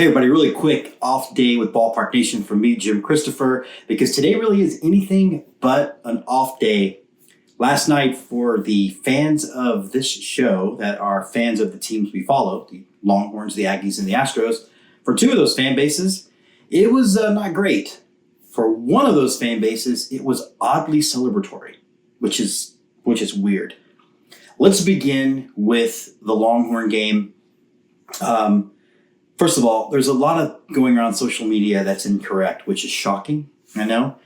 Hey everybody, really quick off day with Ballpark Nation from me, Jim Christopher, because today really is anything but an off day. Last night, for the fans of this show that are fans of the teams we follow, the Longhorns, the Aggies, and the Astros, for two of those fan bases, it was not great. For one of those fan bases, it was oddly celebratory, which is weird. Let's begin with the Longhorn game. First of all, there's a lot of going around social media that's incorrect, which is shocking, I know.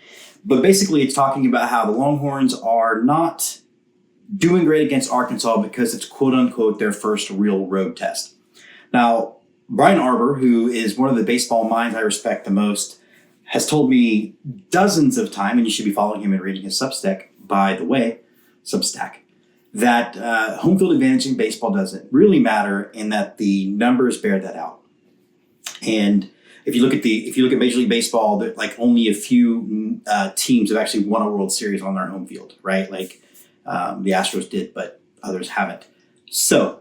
But basically, it's talking about how the Longhorns are not doing great against Arkansas because it's quote-unquote their first real road test. Now, Brian Arbor, who is one of the baseball minds I respect the most, has told me dozens of times, and you should be following him and reading his Substack, by the way, Substack, that home field advantage in baseball doesn't really matter and that the numbers bear that out. And if you look at Major League Baseball, like only a few teams have actually won a World Series on their home field, right? Like the Astros did, but others haven't. So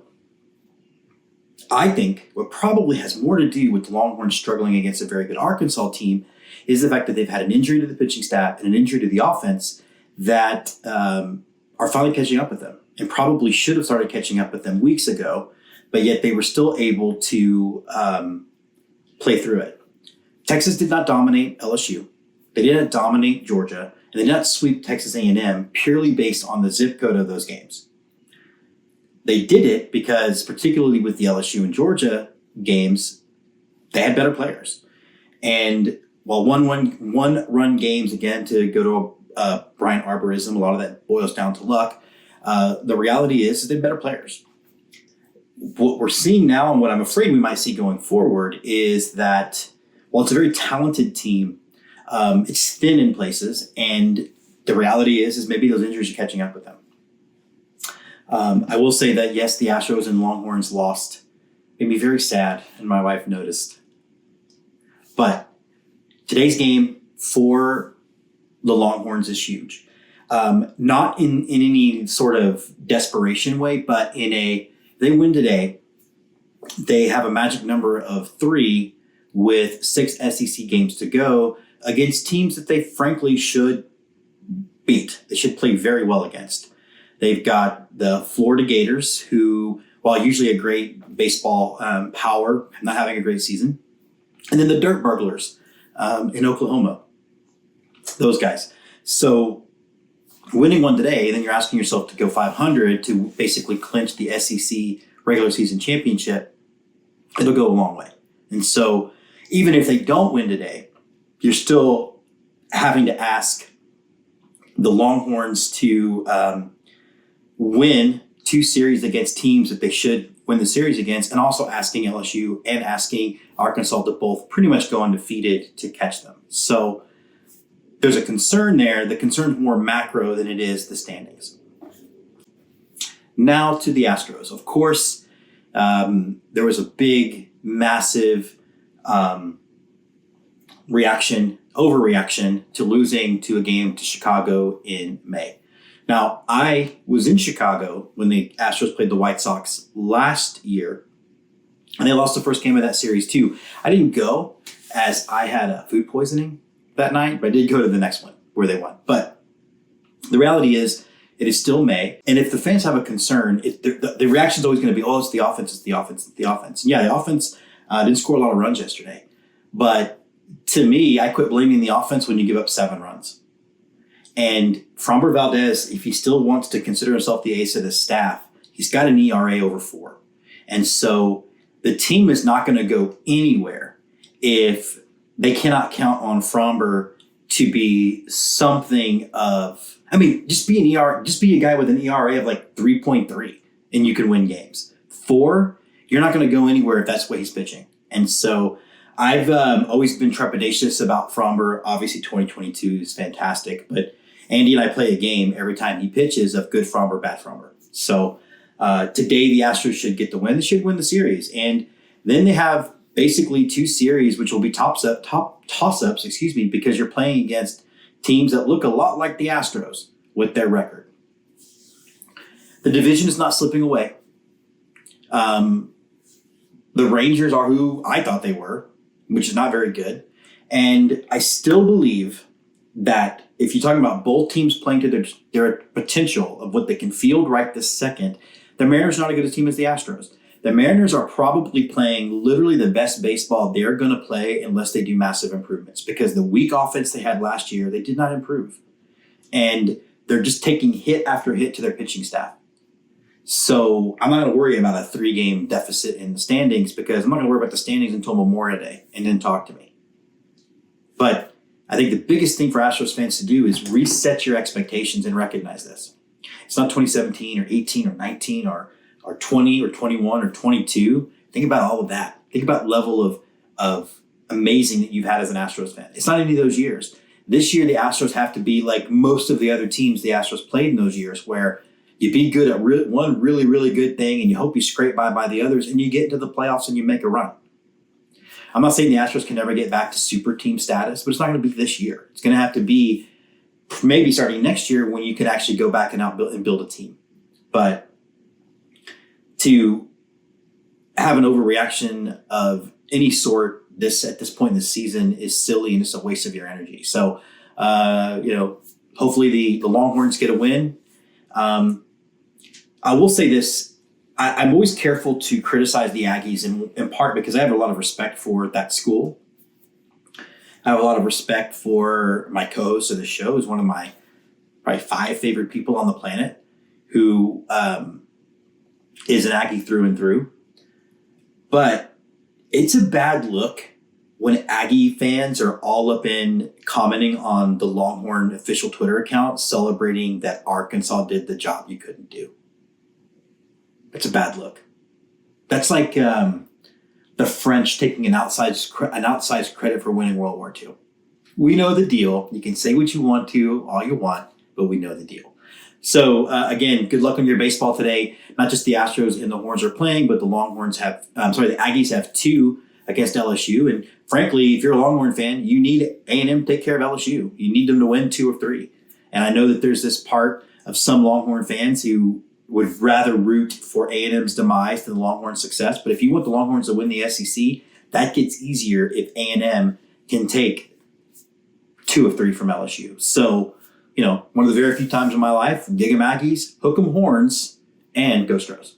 I think what probably has more to do with the Longhorns struggling against a very good Arkansas team is the fact that they've had an injury to the pitching staff and an injury to the offense that are finally catching up with them, and probably should have started catching up with them weeks ago, but yet they were still able to play through it. Texas did not dominate LSU. They didn't dominate Georgia, and they did not sweep Texas A&M purely based on the zip code of those games. They did it because, particularly with the LSU and Georgia games, they had better players. And while one-run games, again, to go to Brian Arborism, a lot of that boils down to luck, the reality is they're better players. What we're seeing now, and what I'm afraid we might see going forward, is that while it's a very talented team, it's thin in places, and the reality is maybe those injuries are catching up with them. I will say that, yes, the Astros and Longhorns lost. Made me very sad, and my wife noticed. But today's game for the Longhorns is huge. Not in any sort of desperation way, but they win today, they have a magic number of 3 with 6 SEC games to go against teams that they frankly should beat. They should play very well against. They've got the Florida Gators, who, while usually a great baseball power, not having a great season. And then the Dirt Burglars in Oklahoma. Those guys. So winning one today, then you're asking yourself to go 500 to basically clinch the SEC regular season championship. It'll go a long way. And so even if they don't win today, you're still having to ask the Longhorns to win 2 series against teams that they should win the series against, and also asking LSU and asking Arkansas to both pretty much go undefeated to catch them. So there's a concern there. The concern is more macro than it is the standings. Now to the Astros. Of course, there was a big, massive overreaction to losing to a game to Chicago in May. Now, I was in Chicago when the Astros played the White Sox last year, and they lost the first game of that series too. I didn't go as I had food poisoning that night, but I did go to the next one where they won. But the reality is, it is still May, and if the fans have a concern, the reaction is always going to be, oh, it's the offense, it's the offense, it's the offense. And yeah, the offense didn't score a lot of runs yesterday, but to me, I quit blaming the offense when you give up 7 runs. And Framber Valdez, if he still wants to consider himself the ace of the staff, he's got an ERA over 4. And so the team is not going to go anywhere if they cannot count on Framber to be something of, just be a guy with an ERA of like 3.3 and you can win games. 4, you're not going to go anywhere if that's the way he's pitching. And so I've always been trepidatious about Framber. Obviously 2022 is fantastic, but Andy and I play a game every time he pitches of good Framber, bad Framber. So today the Astros should get the win. They should win the series. And then they have basically 2 series, which will be toss-ups, because you're playing against teams that look a lot like the Astros with their record. The division is not slipping away. The Rangers are who I thought they were, which is not very good. And I still believe that if you're talking about both teams playing to their potential of what they can field right this second, the Mariners are not as good a team as the Astros. The Mariners are probably playing literally the best baseball they're going to play unless they do massive improvements, because the weak offense they had last year, they did not improve. And they're just taking hit after hit to their pitching staff. So I'm not going to worry about a 3-game deficit in the standings, because I'm not going to worry about the standings until Memorial Day and then talk to me. But I think the biggest thing for Astros fans to do is reset your expectations and recognize this. It's not 2017 or 18 or 19 or 20 or 21 or 22. Think about all of that. Think about level of amazing that you've had as an Astros fan. It's not any of those years. This year, the Astros have to be like most of the other teams the Astros played in those years, where you be good at one really, really good thing and you hope you scrape by the others and you get into the playoffs and you make a run. I'm not saying the Astros can never get back to super team status, but it's not going to be this year. It's going to have to be maybe starting next year when you can actually go back and build a team. But to have an overreaction of any sort at this point in the season is silly and it's a waste of your energy. So, hopefully the Longhorns get a win. I will say this. I'm always careful to criticize the Aggies in part because I have a lot of respect for that school. I have a lot of respect for my co-host of the show, who's one of my probably 5 favorite people on the planet, who is an Aggie through and through. But it's a bad look when Aggie fans are all up in commenting on the Longhorn official Twitter account celebrating that Arkansas did the job you couldn't do. It's a bad look. That's like the French taking an outsized credit for winning World War II. We know the deal. You can say what you want to, all you want, but we know the deal. So, again, good luck on your baseball today. Not just the Astros and the Horns are playing, but the Aggies have 2 against LSU. And frankly, if you're a Longhorn fan, you need A&M to take care of LSU. You need them to win 2 of 3. And I know that there's this part of some Longhorn fans who would rather root for A&M's demise than the Longhorns' success. But if you want the Longhorns to win the SEC, that gets easier if A&M can take 2 of 3 from LSU. So, one of the very few times in my life, dig 'em Aggies, hook 'em Horns, and go Astros.